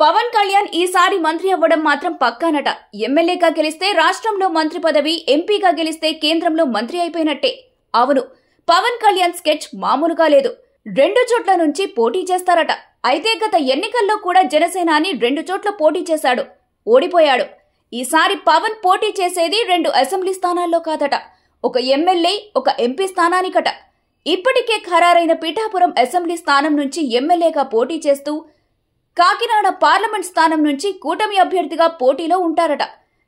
పవన్ కళ్యాణ్ ఈసారి మంత్రి అవ్వడం మాత్రం పక్కానట. ఎమ్మెల్యేగా గెలిస్తే రాష్ట్రంలో మంత్రి పదవి, ఎంపీగా గెలిస్తే కేంద్రంలో మంత్రి అయిపోయినట్టే. అవును, పవన్ కళ్యాణ్ స్కెచ్ మామూలుగా లేదు. 2 చోట్ల నుంచి పోటీ చేస్తారట. అయితే గత ఎన్నికల్లో కూడా జనసేనాని 2 చోట్ల పోటీ చేశాడు, ఓడిపోయాడు. ఈసారి పవన్ పోటీ చేసేది 2 అసెంబ్లీ స్థానాల్లో కాదట, ఒక ఎమ్మెల్యే, ఒక ఎంపీ స్థానానికట. ఇప్పటికే ఖరారైన పిఠాపురం అసెంబ్లీ స్థానం నుంచి ఎమ్మెల్యేగా పోటీ చేస్తూ కాకినాడ పార్లమెంట్ స్థానం నుంచి కూటమి అభ్యర్థిగా పోటీలో ఉంటారట.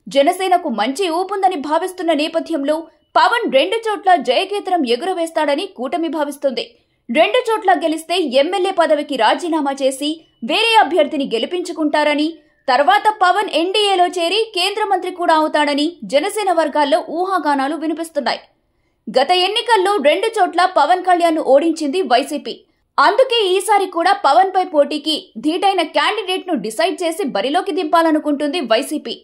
జనసేనకు మంచి ఊపుందని భావిస్తున్న నేపథ్యంలో పవన్ 2 చోట్ల జయకేతనం ఎగురవేస్తాడని కూటమి భావిస్తుంది. 2 చోట్ల గెలిస్తే ఎమ్మెల్యే పదవికి రాజీనామా చేసి వేరే అభ్యర్థిని గెలిపించుకుంటారని, తర్వాత పవన్ ఎన్డీఏలో చేరి కేంద్ర మంత్రి కూడా అవుతాడని జనసేన వర్గాల్లో ఊహాగానాలు వినిపిస్తున్నాయి. గత ఎన్నికల్లో 2 చోట్ల పవన్ కళ్యాణ్ ను ఓడించింది వైసీపీ. అందుకే ఈసారి కూడా పవన్ పై పోటీకి ధీటైన క్యాండిడేట్ ను డిసైడ్ చేసి బరిలోకి దింపాలనుకుంటుంది వైసీపీ.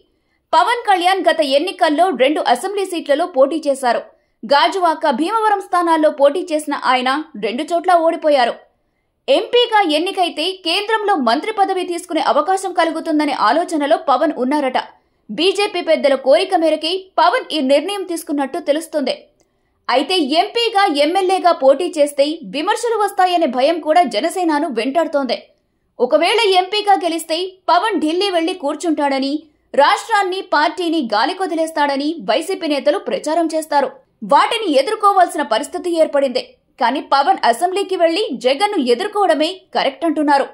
పవన్ కళ్యాణ్ గత ఎన్నికల్లో 2 అసెంబ్లీ సీట్లలో పోటీ చేశారు. గాజువాక, భీమవరం స్థానాల్లో పోటీ చేసిన ఆయన 2 చోట్ల ఓడిపోయారు. ఎంపీగా ఎన్నికైతే కేంద్రంలో మంత్రి పదవి తీసుకునే అవకాశం కలుగుతుందనే ఆలోచనలో పవన్ ఉన్నారట. బీజేపీ పెద్దల కోరిక మేరకే పవన్ ఈ నిర్ణయం తీసుకున్నట్టు తెలుస్తుంది. అయితే ఎంపీగా, ఎమ్మెల్యేగా పోటీ చేస్తే విమర్శలు వస్తాయనే భయం కూడా జనసేనను వెంటాడుతోంది. ఒకవేళ ఎంపీగా గెలిస్తే పవన్ ఢిల్లీ వెళ్లి కూర్చుంటాడని, రాష్ట్రాన్ని, పార్టీని గాలికొదిలేస్తాడని వైసీపీ నేతలు ప్రచారం చేస్తారు. వాటిని ఎదుర్కోవాల్సిన పరిస్థితి ఏర్పడింది. కానీ పవన్ అసెంబ్లీకి వెళ్లి జగన్ను ఎదుర్కోవడమే కరెక్ట్ అంటున్నారు.